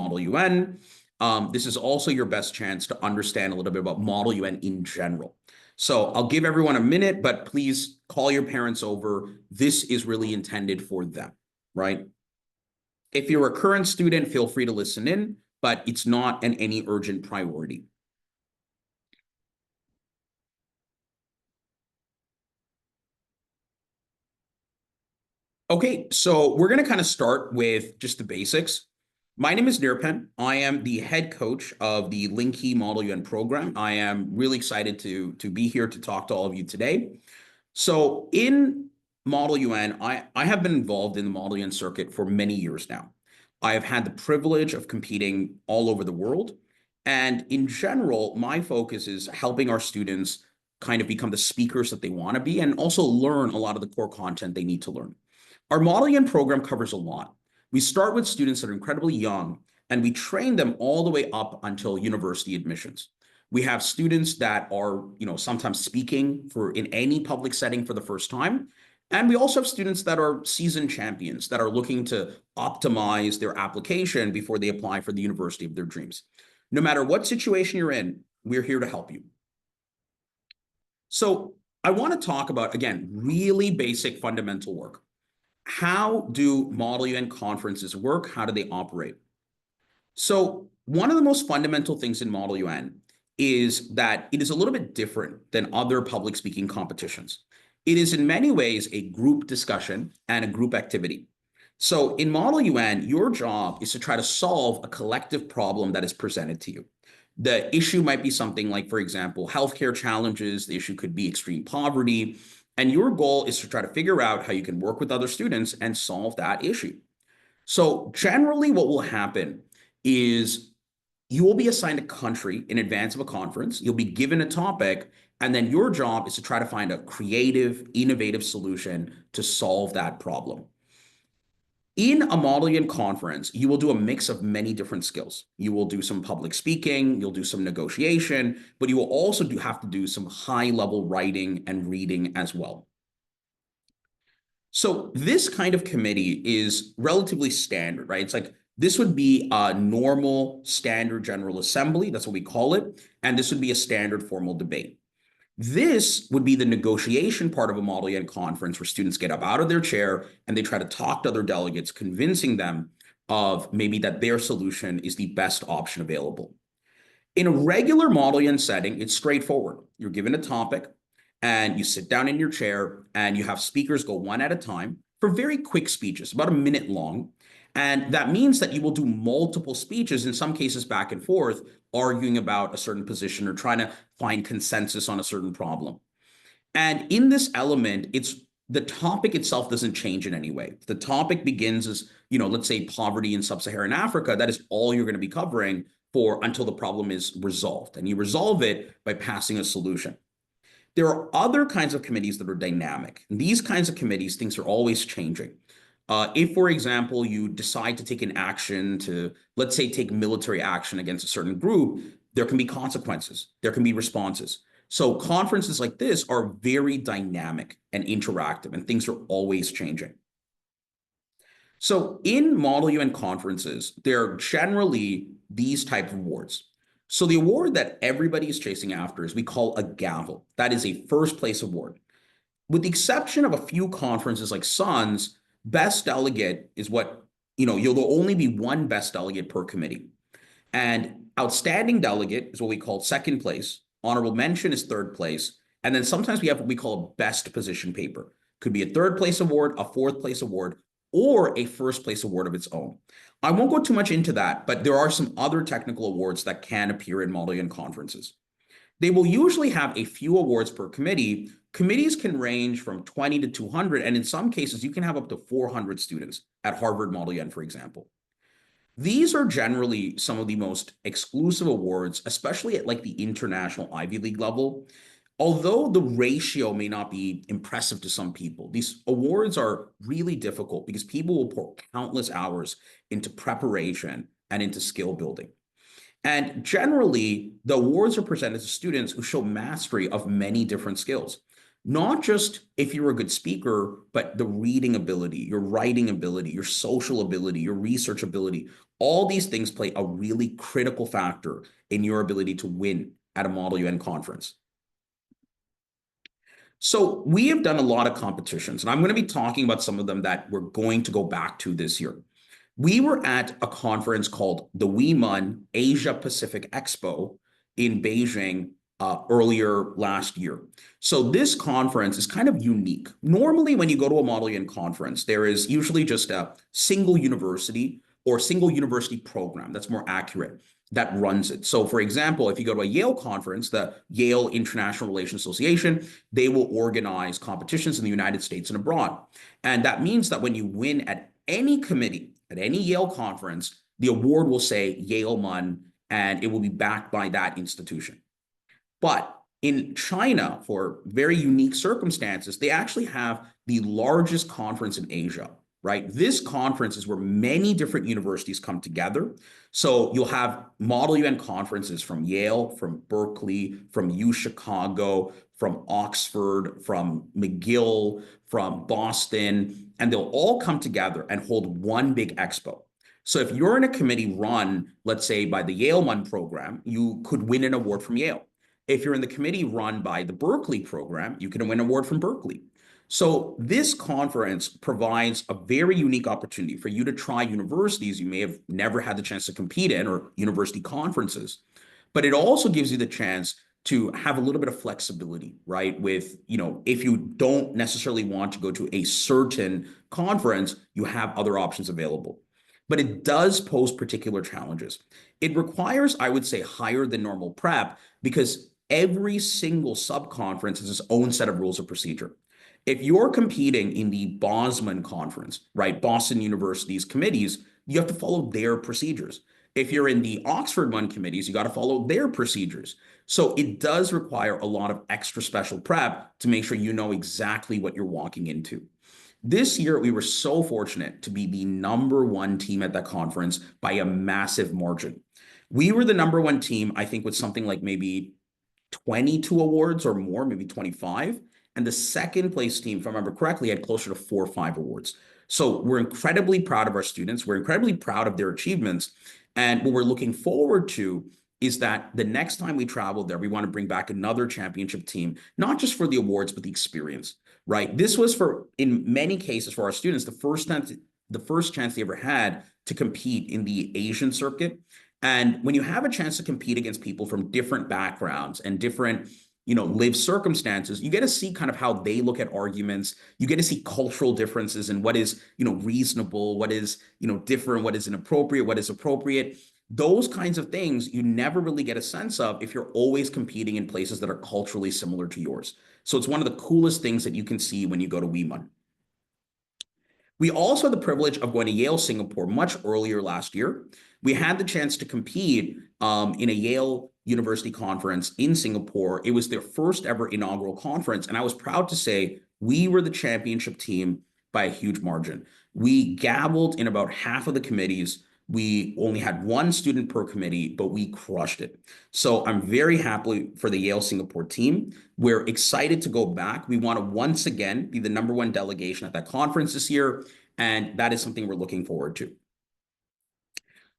Model UN. This is also your best chance to understand a little bit about Model UN in general. So I'll give everyone a minute, but please call your parents over. This is really intended for them, right? If you're a current student, feel free to listen in, but it's not any urgent priority. Okay, so we're going to kind of start with just the basics. My name is Nirpan. I am the head coach of the Linky Model UN program. I am really excited to be here to talk to all of you today. So in Model UN, I have been involved in the Model UN circuit for many years now. I have had the privilege of competing all over the world. And in general, my focus is helping our students kind of become the speakers that they want to be and also learn a lot of the core content they need to learn. Our Model UN program covers a lot. We start with students that are incredibly young, and we train them all the way up until university admissions. We have students that are, sometimes speaking in any public setting for the first time. And we also have students that are seasoned champions that are looking to optimize their application before they apply for the university of their dreams. No matter what situation you're in, we're here to help you. So I want to talk about, again, really basic fundamental work. How do Model UN conferences work? How do they operate? So one of the most fundamental things in Model UN is that it is a little bit different than other public speaking competitions. It is in many ways a group discussion and a group activity. So in Model UN, your job is to try to solve a collective problem that is presented to you. The issue might be something like, for example, healthcare challenges. The issue could be extreme poverty. And your goal is to try to figure out how you can work with other students and solve that issue. So generally what will happen is you will be assigned a country in advance of a conference. You'll be given a topic, and then your job is to try to find a creative, innovative solution to solve that problem. In a Model UN conference, you will do a mix of many different skills. You will do some public speaking, you'll do some negotiation, but you will also have to do some high-level writing and reading as well. So this kind of committee is relatively standard, right? It's like this would be a normal standard general assembly. That's what we call it. And this would be a standard formal debate. This would be the negotiation part of a Model UN conference where students get up out of their chair and they try to talk to other delegates, convincing them of maybe that their solution is the best option available. In a regular Model UN setting, it's straightforward. You're given a topic and you sit down in your chair and you have speakers go one at a time for very quick speeches, about a minute long. And that means that you will do multiple speeches, in some cases back and forth, arguing about a certain position or trying to find consensus on a certain problem. And in this element, the topic itself doesn't change in any way. The topic begins as, let's say poverty in sub-Saharan Africa. That is all you're going to be covering for until the problem is resolved. And you resolve it by passing a solution. There are other kinds of committees that are dynamic. In these kinds of committees, things are always changing. If, for example, you decide to take an action to, let's say, take military action against a certain group, there can be consequences. There can be responses. So conferences like this are very dynamic and interactive, and things are always changing. So in Model UN conferences, there are generally these type of awards. So the award that everybody is chasing after is we call a gavel. That is a first place award. With the exception of a few conferences like SUN's, best delegate is what, you'll only be one best delegate per committee. And outstanding delegate is what we call second place. Honorable mention is third place. And then sometimes we have what we call a best position paper. Could be a third place award, a fourth place award, or a first place award of its own. I won't go too much into that, but there are some other technical awards that can appear in Model UN conferences. They will usually have a few awards per committee. Committees can range from 20 to 200, and in some cases, you can have up to 400 students at Harvard Model UN, for example. These are generally some of the most exclusive awards, especially at like the international Ivy League level. Although the ratio may not be impressive to some people, these awards are really difficult because people will pour countless hours into preparation and into skill building. And generally, the awards are presented to students who show mastery of many different skills. not just if you're a good speaker, but the reading ability, your writing ability, your social ability, your research ability. All these things play a really critical factor in your ability to win at a Model UN conference. So we have done a lot of competitions, and I'm going to be talking about some of them that we're going to go back to this year. We were at a conference called the MUN Asia Pacific Expo in Beijing earlier last year. So this conference is kind of unique. Normally, when you go to a Model UN conference, there is usually just a single university or single university program that's more accurate that runs it. So for example, if you go to a Yale conference, the Yale International Relations Association, they will organize competitions in the United States and abroad. And that means that when you win at any committee, at any Yale conference, the award will say Yale MUN, and it will be backed by that institution. But in China, for very unique circumstances, they actually have the largest conference in Asia, right? This conference is where many different universities come together. So you'll have Model UN conferences from Yale, from Berkeley, from U Chicago, from Oxford, from McGill, from Boston, and they'll all come together and hold one big expo. So if you're in a committee run, let's say by the Yale MUN program, you could win an award from Yale. If you're in the committee run by the Berkeley program, you can win an award from Berkeley. So this conference provides a very unique opportunity for you to try universities you may have never had the chance to compete in, or university conferences. But it also gives you the chance to have a little bit of flexibility, right? With, if you don't necessarily want to go to a certain conference, you have other options available. But it does pose particular challenges. It requires, I would say, higher than normal prep, because every single sub-conference has its own set of rules of procedure. If you're competing in the Bosman conference, right, Boston University's committees, you have to follow their procedures. If you're in the Oxford MUN committees, you got to follow their procedures. So it does require a lot of extra special prep to make sure you know exactly what you're walking into. This year, we were so fortunate to be the #1 team at that conference by a massive margin. We were the #1 team, I think, with something like maybe 22 awards or more, maybe 25. And the second place team, if I remember correctly, had closer to 4 or 5 awards. So we're incredibly proud of our students. We're incredibly proud of their achievements. And what we're looking forward to is that the next time we travel there, we want to bring back another championship team, not just for the awards, but the experience, right? This was, for, in many cases, for our students, the first chance they ever had to compete in the Asian circuit. And when you have a chance to compete against people from different backgrounds and different, lived circumstances, you get to see kind of how they look at arguments. You get to see cultural differences in what is, reasonable, what is, different, what is inappropriate, what is appropriate. Those kinds of things you never really get a sense of if you're always competing in places that are culturally similar to yours. So it's one of the coolest things that you can see when you go to WeMUN. We also had the privilege of going to Yale Singapore much earlier last year. We had the chance to compete in a Yale University conference in Singapore. It was their first ever inaugural conference, and I was proud to say we were the championship team by a huge margin. We gabbled in about half of the committees. We only had one student per committee, but we crushed it. So I'm very happy for the Yale Singapore team. We're excited to go back. We want to once again be the #1 delegation at that conference this year, and that is something we're looking forward to.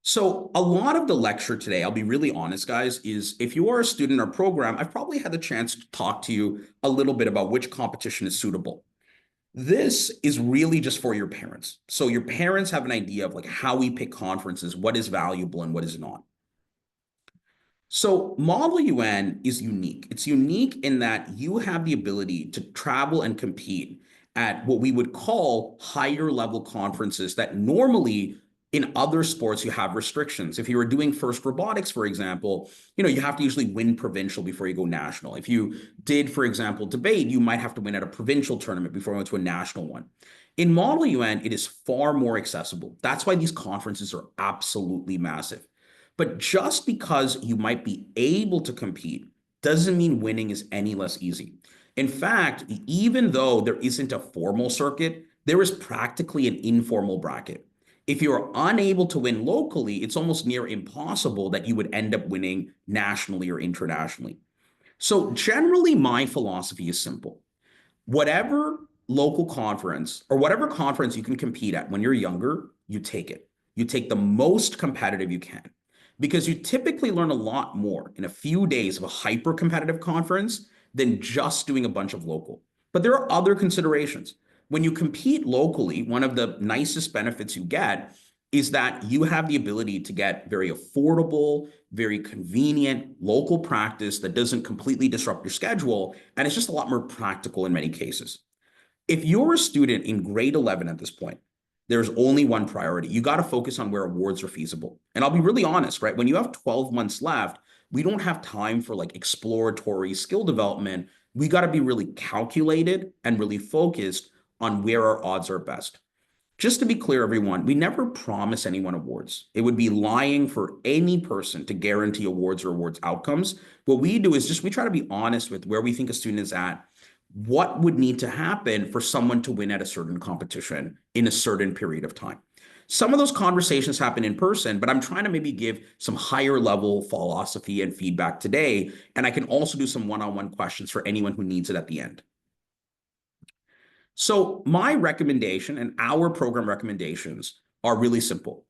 So a lot of the lecture today, I'll be really honest, guys, is if you are a student in our program, I've probably had the chance to talk to you a little bit about which competition is suitable. This is really just for your parents. So your parents have an idea of like how we pick conferences, what is valuable and what is not. So Model UN is unique. It's unique in that you have the ability to travel and compete at what we would call higher level conferences that normally in other sports you have restrictions. If you were doing FIRST robotics, for example, you have to usually win provincial before you go national. If you did, for example, debate, you might have to win at a provincial tournament before you went to a national one. In Model UN, it is far more accessible. That's why these conferences are absolutely massive. But just because you might be able to compete doesn't mean winning is any less easy. In fact, even though there isn't a formal circuit, there is practically an informal bracket. If you're unable to win locally, it's almost near impossible that you would end up winning nationally or internationally. So generally, my philosophy is simple. Whatever local conference or whatever conference you can compete at when you're younger, you take it. You take the most competitive you can because you typically learn a lot more in a few days of a hyper competitive conference than just doing a bunch of local. But there are other considerations. When you compete locally, one of the nicest benefits you get is that you have the ability to get very affordable, very convenient local practice that doesn't completely disrupt your schedule. And it's just a lot more practical in many cases. If you're a student in grade 11 at this point, there's only one priority. You got to focus on where awards are feasible. And I'll be really honest, right? When you have 12 months left, we don't have time for like exploratory skill development. We got to be really calculated and really focused on where our odds are best. Just to be clear, everyone, we never promise anyone awards. It would be lying for any person to guarantee awards or awards outcomes. What we do is just we try to be honest with where we think a student is at, what would need to happen for someone to win at a certain competition in a certain period of time. Some of those conversations happen in person, but I'm trying to maybe give some higher level philosophy and feedback today. And I can also do some one-on-one questions for anyone who needs it at the end. So my recommendation and our program recommendations are really simple.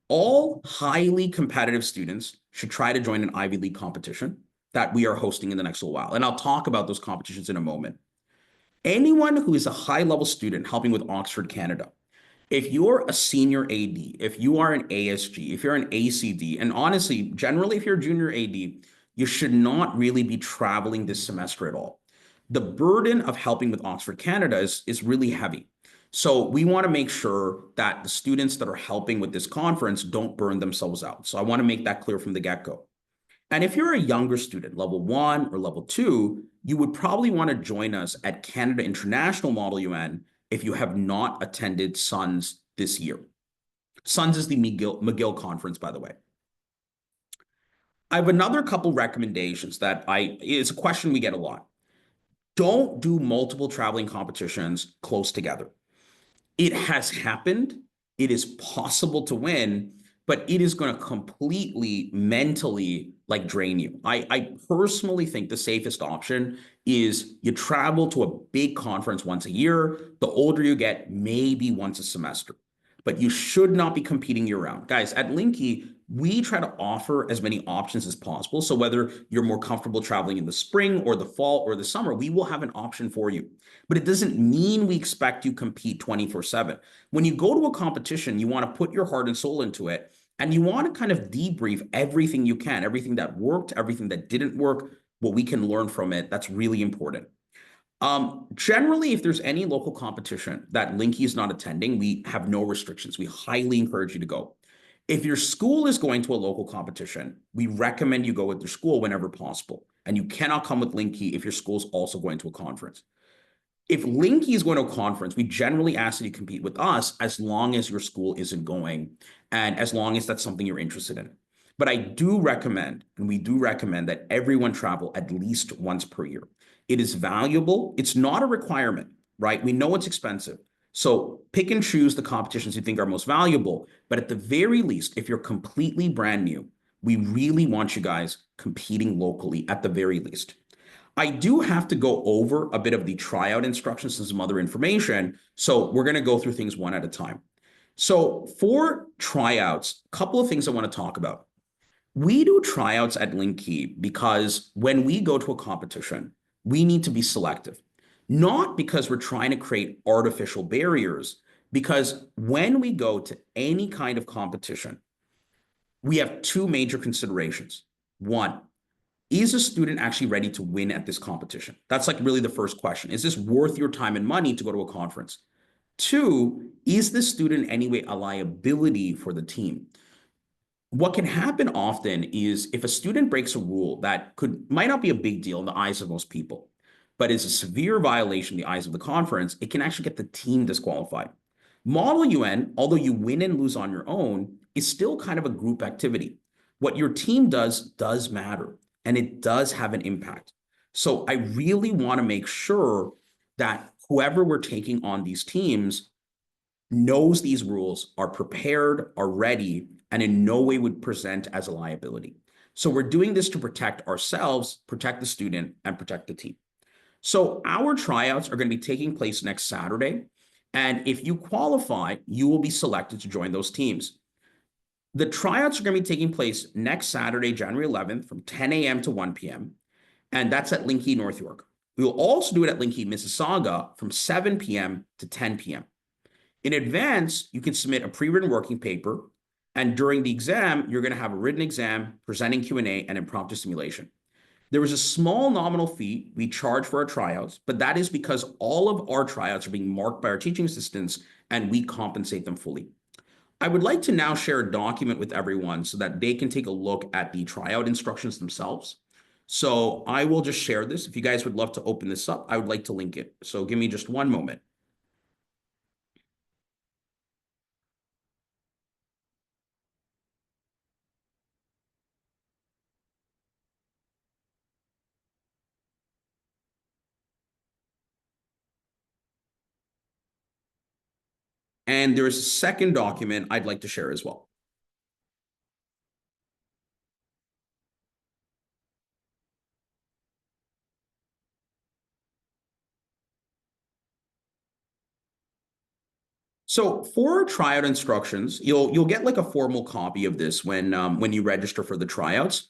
All highly competitive students should try to join an Ivy League competition that we are hosting in the next little while. And I'll talk about those competitions in a moment. Anyone who is a high-level student helping with Oxford, Canada, if you're a senior AD, if you are an ASG, if you're an ACD, and honestly, generally, if you're a junior AD, you should not really be traveling this semester at all. The burden of helping with Oxford, Canada is really heavy. So we want to make sure that the students that are helping with this conference don't burn themselves out. So I want to make that clear from the get-go. And if you're a younger student, level 1 or level 2, you would probably want to join us at Canada International Model UN if you have not attended SUNS this year. SUNS is the McGill conference, by the way. I have another couple recommendations that it's a question we get a lot. Don't do multiple traveling competitions close together. It has happened. It is possible to win, but it is going to completely mentally like drain you. I personally think the safest option is you travel to a big conference once a year. The older you get, maybe once a semester, but you should not be competing year round. Guys, at Linky, we try to offer as many options as possible. So whether you're more comfortable traveling in the spring or the fall or the summer, we will have an option for you. But it doesn't mean we expect you compete 24/7. When you go to a competition, you want to put your heart and soul into it. And you want to kind of debrief everything you can, everything that worked, everything that didn't work, what we can learn from it. That's really important. Generally, if there's any local competition that Linky is not attending, we have no restrictions. We highly encourage you to go. If your school is going to a local competition, we recommend you go with your school whenever possible. And you cannot come with Linky if your school's also going to a conference. If Linky is going to a conference, we generally ask that you compete with us as long as your school isn't going and as long as that's something you're interested in. But I do recommend, and we do recommend that everyone travel at least once per year. It is valuable. It's not a requirement, right? We know it's expensive. So pick and choose the competitions you think are most valuable. But at the very least, if you're completely brand new, we really want you guys competing locally at the very least. I do have to go over a bit of the tryout instructions and some other information. So we're going to go through things one at a time. So for tryouts, a couple of things I want to talk about. We do tryouts at Linky because when we go to a competition, we need to be selective. Not because we're trying to create artificial barriers, because when we go to any kind of competition, we have two major considerations. One, is a student actually ready to win at this competition? That's like really the first question. Is this worth your time and money to go to a conference? Two, is this student in any way a liability for the team? What can happen often is if a student breaks a rule that might not be a big deal in the eyes of most people, but is a severe violation in the eyes of the conference, it can actually get the team disqualified. Model UN, although you win and lose on your own, is still kind of a group activity. What your team does matter, and it does have an impact. So I really want to make sure that whoever we're taking on these teams knows these rules, are prepared, are ready, and in no way would present as a liability. So we're doing this to protect ourselves, protect the student, and protect the team. So our tryouts are going to be taking place next Saturday. And if you qualify, you will be selected to join those teams. The tryouts are going to be taking place next Saturday, January 11th from 10 a.m. to 1 p.m. And that's at Linky, North York. We will also do it at Linky, Mississauga from 7 p.m. to 10 p.m. In advance, you can submit a pre-written working paper. And during the exam, you're going to have a written exam, presenting Q&A, and impromptu simulation. There is a small nominal fee we charge for our tryouts, but that is because all of our tryouts are being marked by our teaching assistants and we compensate them fully. I would like to now share a document with everyone so that they can take a look at the tryout instructions themselves. So I will just share this. If you guys would love to open this up, I would like to link it. So give me just one moment. And there is a second document I'd like to share as well. So for tryout instructions, you'll get like a formal copy of this when you register for the tryouts.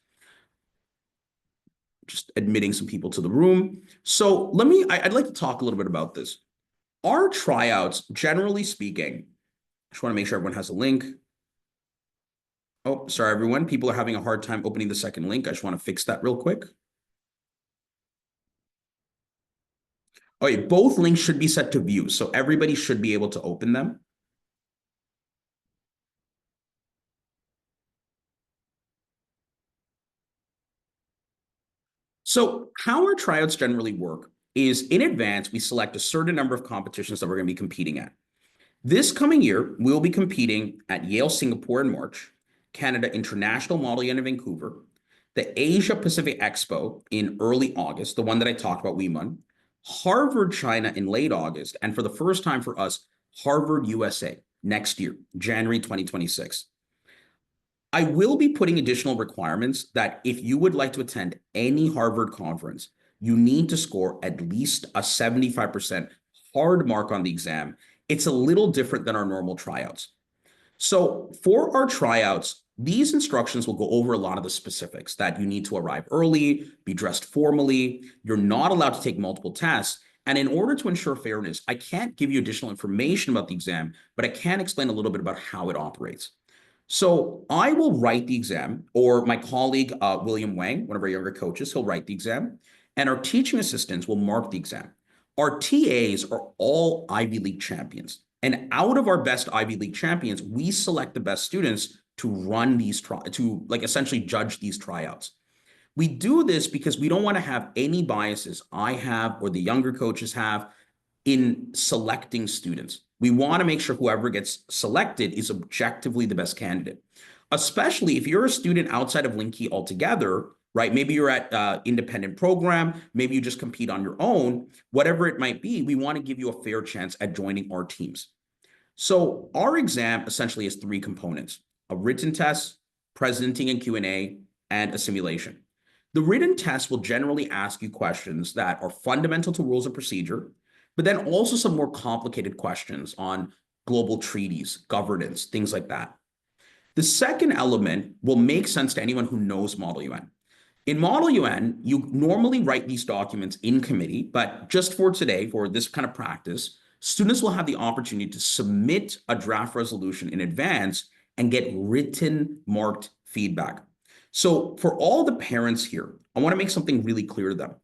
Just admitting some people to the room. So I'd like to talk a little bit about this. Our tryouts, generally speaking, I just want to make sure everyone has a link. Oh, sorry, everyone. People are having a hard time opening the second link. I just want to fix that real quick. Okay, both links should be set to view, so everybody should be able to open them. So how our tryouts generally work is in advance, we select a certain number of competitions that we're going to be competing at. This coming year, we'll be competing at Yale, Singapore in March, Canada International Model Year in Vancouver, the Asia Pacific Expo in early August, the one that I talked about, MUN, Harvard, China in late August, and for the first time for us, Harvard, USA next year, January 2026. I will be putting additional requirements that if you would like to attend any Harvard conference, you need to score at least a 75% hard mark on the exam. It's a little different than our normal tryouts. So for our tryouts, these instructions will go over a lot of the specifics that you need to arrive early, be dressed formally. You're not allowed to take multiple tests. And in order to ensure fairness, I can't give you additional information about the exam, but I can explain a little bit about how it operates. So I will write the exam, or my colleague, William Wang, one of our younger coaches, he'll write the exam, and our teaching assistants will mark the exam. Our TAs are all Ivy League champions. And out of our best Ivy League champions, we select the best students to run these, to like essentially judge these tryouts. We do this because we don't want to have any biases I have or the younger coaches have in selecting students. We want to make sure whoever gets selected is objectively the best candidate, especially if you're a student outside of Linky altogether, right? Maybe you're at independent program, maybe you just compete on your own, whatever it might be, we want to give you a fair chance at joining our teams. So our exam essentially has three components: a written test, presenting and Q&A, and a simulation. The written test will generally ask you questions that are fundamental to rules of procedure, but then also some more complicated questions on global treaties, governance, things like that. The second element will make sense to anyone who knows Model UN. In Model UN, you normally write these documents in committee, but just for today, for this kind of practice, students will have the opportunity to submit a draft resolution in advance and get written marked feedback. So for all the parents here, I want to make something really clear to them.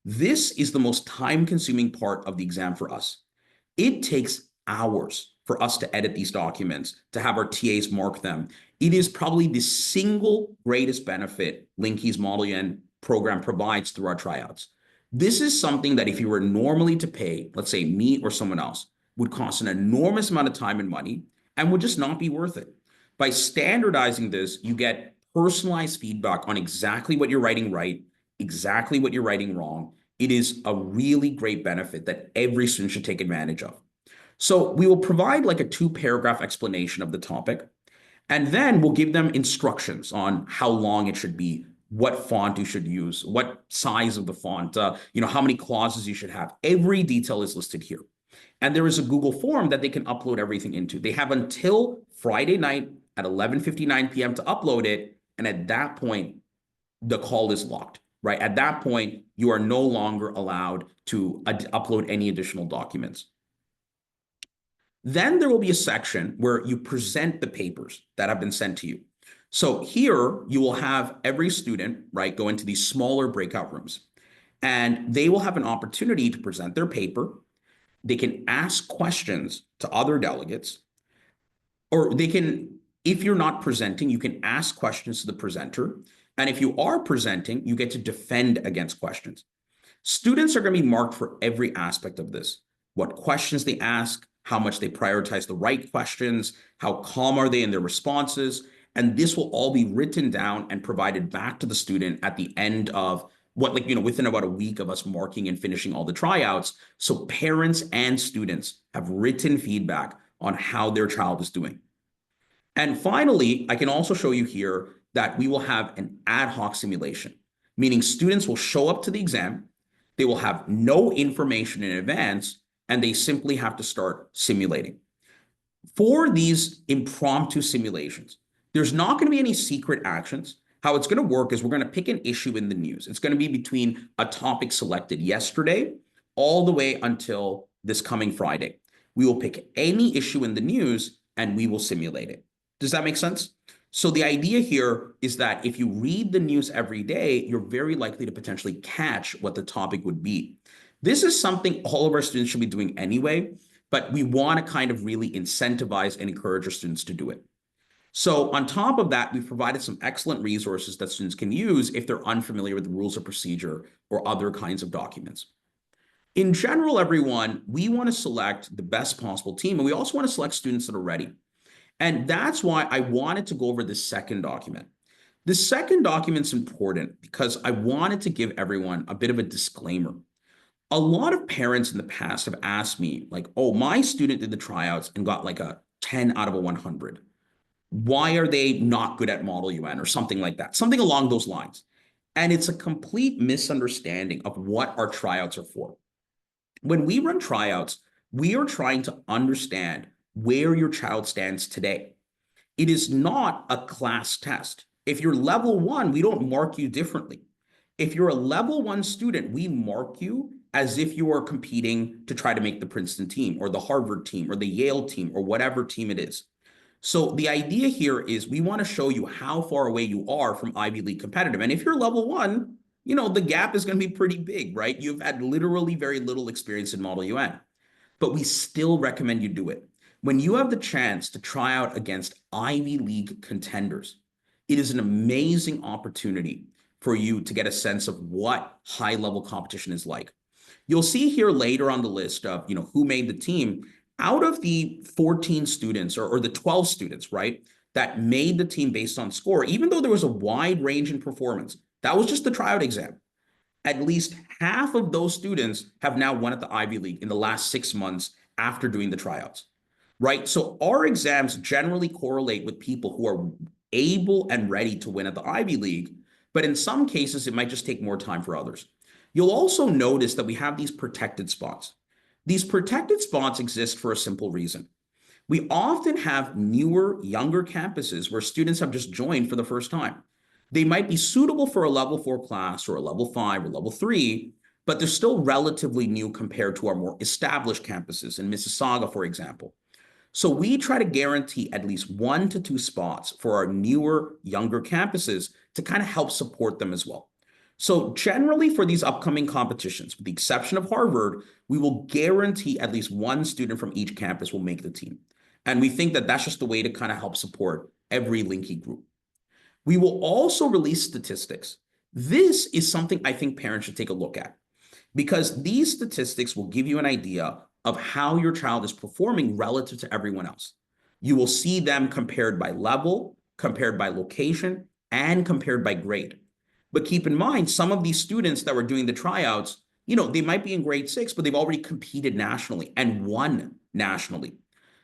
This is the most time-consuming part of the exam for us. It takes hours for us to edit these documents, to have our TAs mark them. It is probably the single greatest benefit Linky's Model UN program provides through our tryouts. This is something that if you were normally to pay, let's say me or someone else, would cost an enormous amount of time and money and would just not be worth it. By standardizing this, you get personalized feedback on exactly what you're writing right, exactly what you're writing wrong. It is a really great benefit that every student should take advantage of. So we will provide like a 2-paragraph explanation of the topic, and then we'll give them instructions on how long it should be, what font you should use, what size of the font, how many clauses you should have. Every detail is listed here. And there is a Google form that they can upload everything into. They have until Friday night at 11:59 p.m. to upload it. And at that point, the call is locked, right? At that point, you are no longer allowed to upload any additional documents. Then there will be a section where you present the papers that have been sent to you. So here you will have every student, right, go into these smaller breakout rooms, and they will have an opportunity to present their paper. They can ask questions to other delegates, or they can, if you're not presenting, you can ask questions to the presenter. And if you are presenting, you get to defend against questions. Students are going to be marked for every aspect of this: what questions they ask, how much they prioritize the right questions, how calm are they in their responses. And this will all be written down and provided back to the student at the end of within about a week of us marking and finishing all the tryouts. So parents and students have written feedback on how their child is doing. And finally, I can also show you here that we will have an ad hoc simulation, meaning students will show up to the exam, they will have no information in advance, and they simply have to start simulating. For these impromptu simulations, there's not going to be any secret actions. How it's going to work is we're going to pick an issue in the news. It's going to be between a topic selected yesterday all the way until this coming Friday. We will pick any issue in the news and we will simulate it. Does that make sense? So the idea here is that if you read the news every day, you're very likely to potentially catch what the topic would be. This is something all of our students should be doing anyway, but we want to kind of really incentivize and encourage our students to do it. So on top of that, we've provided some excellent resources that students can use if they're unfamiliar with the rules of procedure or other kinds of documents. In general, everyone, we want to select the best possible team, and we also want to select students that are ready. And that's why I wanted to go over this second document. This second document is important because I wanted to give everyone a bit of a disclaimer. A lot of parents in the past have asked me, like, oh, my student did the tryouts and got like a 10 out of a 100. Why are they not good at Model UN or something like that, something along those lines. And it's a complete misunderstanding of what our tryouts are for. When we run tryouts, we are trying to understand where your child stands today. It is not a class test. If you're level 1, we don't mark you differently. If you're a level 1 student, we mark you as if you are competing to try to make the Princeton team or the Harvard team or the Yale team or whatever team it is. So the idea here is we want to show you how far away you are from Ivy League competitive. And if you're level 1, the gap is going to be pretty big, right? You've had literally very little experience in Model UN, but we still recommend you do it. When you have the chance to try out against Ivy League contenders, it is an amazing opportunity for you to get a sense of what high-level competition is like. You'll see here later on the list of, who made the team. Out of the 14 students or the 12 students, right, that made the team based on score, even though there was a wide range in performance, that was just the tryout exam. At least half of those students have now won at the Ivy League in the last 6 months after doing the tryouts, right? So our exams generally correlate with people who are able and ready to win at the Ivy League, but in some cases, it might just take more time for others. You'll also notice that we have these protected spots. These protected spots exist for a simple reason. We often have newer, younger campuses where students have just joined for the first time. They might be suitable for a level 4 class or a level 5 or level 3, but they're still relatively new compared to our more established campuses in Mississauga, for example. So we try to guarantee at least 1 to 2 spots for our newer, younger campuses to kind of help support them as well. So generally for these upcoming competitions, with the exception of Harvard, we will guarantee at least 1 student from each campus will make the team. And we think that that's just the way to kind of help support every Linky group. We will also release statistics. This is something I think parents should take a look at because these statistics will give you an idea of how your child is performing relative to everyone else. You will see them compared by level, compared by location, and compared by grade. But keep in mind, some of these students that were doing the tryouts, they might be in grade 6, but they've already competed nationally and won nationally.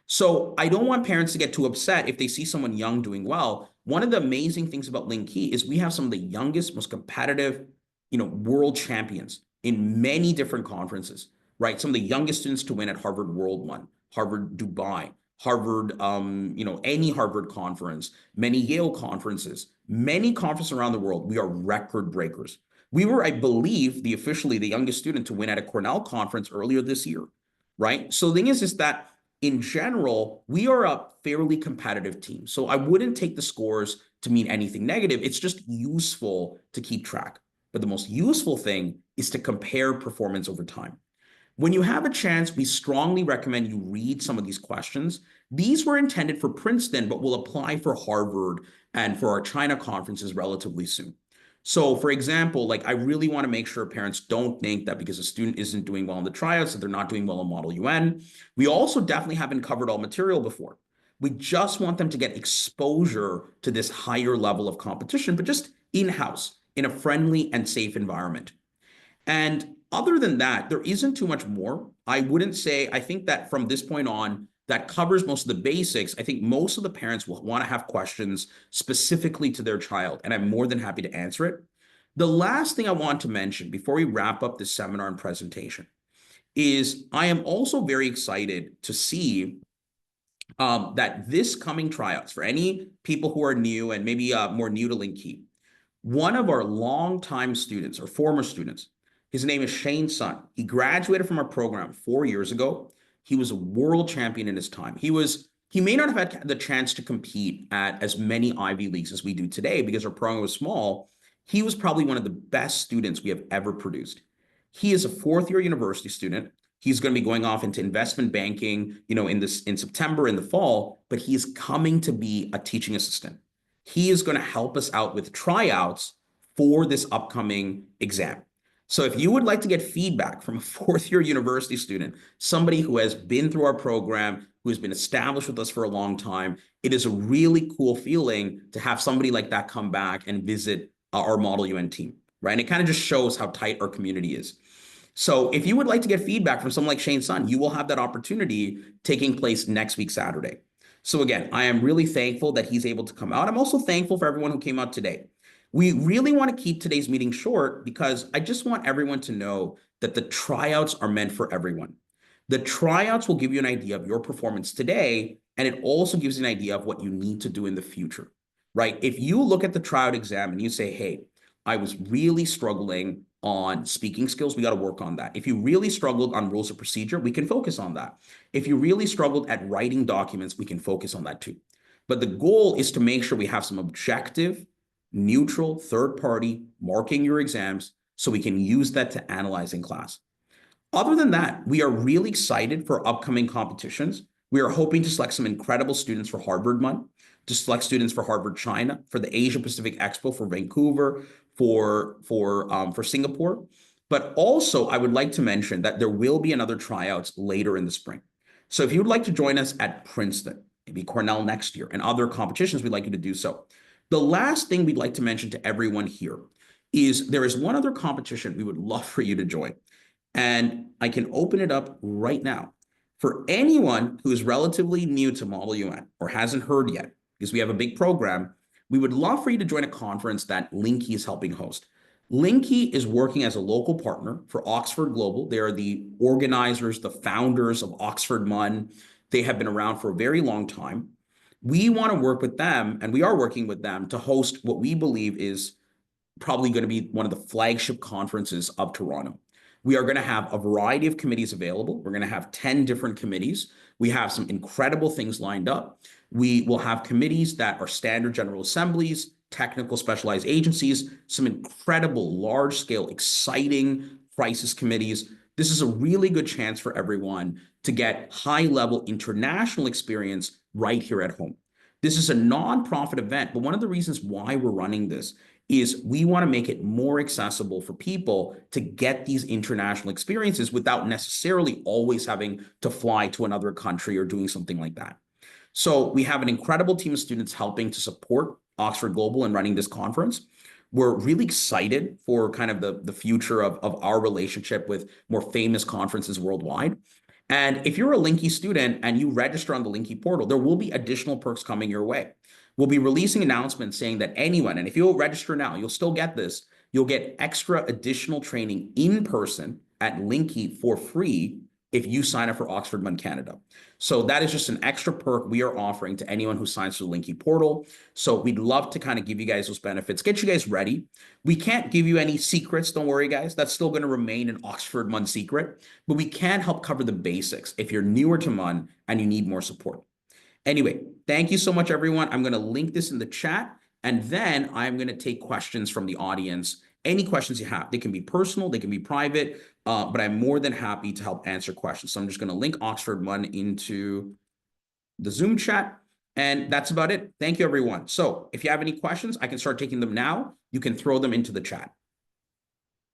So I don't want parents to get too upset if they see someone young doing well. One of the amazing things about Link Key is we have some of the youngest, most competitive, world champions in many different conferences, right? Some of the youngest students to win at Harvard World One, Harvard Dubai, Harvard, any Harvard conference, many Yale conferences, many conferences around the world. We are record breakers. We were, I believe, officially the youngest student to win at a Cornell conference earlier this year, right? So the thing is that in general, we are a fairly competitive team. So I wouldn't take the scores to mean anything negative. It's just useful to keep track. But the most useful thing is to compare performance over time. When you have a chance, we strongly recommend you read some of these questions. These were intended for Princeton, but will apply for Harvard and for our China conferences relatively soon. So for example, like I really want to make sure parents don't think that because a student isn't doing well in the tryouts, that they're not doing well in Model UN. We also definitely haven't covered all material before. We just want them to get exposure to this higher level of competition, but just in-house, in a friendly and safe environment. And other than that, there isn't too much more. I wouldn't say, I think that from this point on, that covers most of the basics. I think most of the parents will want to have questions specifically to their child, and I'm more than happy to answer it. The last thing I want to mention before we wrap up this seminar and presentation is I am also very excited to see that this coming tryouts, for any people who are new and maybe more new to Linky, one of our longtime students or former students, his name is Shane Sun. He graduated from our program 4 years ago. He was a world champion in his time. He may not have had the chance to compete at as many Ivy Leagues as we do today because our program was small. He was probably one of the best students we have ever produced. He is a fourth-year university student. He's going to be going off into investment banking, in September, in the fall, but he is coming to be a teaching assistant. He is going to help us out with tryouts for this upcoming exam. So if you would like to get feedback from a fourth-year university student, somebody who has been through our program, who has been established with us for a long time, it is a really cool feeling to have somebody like that come back and visit our Model UN team, right? And it kind of just shows how tight our community is. So if you would like to get feedback from someone like Shane Sun, you will have that opportunity taking place next week, Saturday. So again, I am really thankful that he's able to come out. I'm also thankful for everyone who came out today. We really want to keep today's meeting short because I just want everyone to know that the tryouts are meant for everyone. The tryouts will give you an idea of your performance today, and it also gives you an idea of what you need to do in the future, right? If you look at the tryout exam and you say, hey, I was really struggling on speaking skills, we got to work on that. If you really struggled on rules of procedure, we can focus on that. If you really struggled at writing documents, we can focus on that too. But the goal is to make sure we have some objective, neutral, third party marking your exams so we can use that to analyze in class. Other than that, we are really excited for upcoming competitions. We are hoping to select some incredible students for Harvard MUN, to select students for Harvard China, for the Asia Pacific Expo for Vancouver, for Singapore. But also, I would like to mention that there will be another tryouts later in the spring. So if you would like to join us at Princeton, maybe Cornell next year, and other competitions, we'd like you to do so. The last thing we'd like to mention to everyone here is there is one other competition we would love for you to join. And I can open it up right now. For anyone who is relatively new to Model UN or hasn't heard yet, because we have a big program, we would love for you to join a conference that Linky is helping host. Linky is working as a local partner for Oxford Global. They are the organizers, the founders of Oxford MUN. They have been around for a very long time. We want to work with them, and we are working with them to host what we believe is probably going to be one of the flagship conferences of Toronto. We are going to have a variety of committees available. We're going to have 10 different committees. We have some incredible things lined up. We will have committees that are standard general assemblies, technical specialized agencies, some incredible large-scale, exciting crisis committees. This is a really good chance for everyone to get high-level international experience right here at home. This is a nonprofit event, but one of the reasons why we're running this is we want to make it more accessible for people to get these international experiences without necessarily always having to fly to another country or doing something like that. So we have an incredible team of students helping to support Oxford Global and running this conference. We're really excited for kind of the future of our relationship with more famous conferences worldwide. And if you're a Linky student and you register on the Linky portal, there will be additional perks coming your way. We'll be releasing announcements saying that anyone, and if you'll register now, you'll still get this, you'll get extra additional training in person at Linky for free if you sign up for Oxford MUN Canada. So that is just an extra perk we are offering to anyone who signs through the Linky portal. So we'd love to kind of give you guys those benefits, get you guys ready. We can't give you any secrets. Don't worry, guys. That's still going to remain an Oxford MUN secret, but we can help cover the basics if you're newer to MUN and you need more support. Anyway, thank you so much, everyone. I'm going to link this in the chat, and then I'm going to take questions from the audience. Any questions you have, they can be personal, they can be private, but I'm more than happy to help answer questions. So I'm just going to link Oxford MUN into the Zoom chat, and that's about it. Thank you, everyone. So if you have any questions, I can start taking them now. You can throw them into the chat.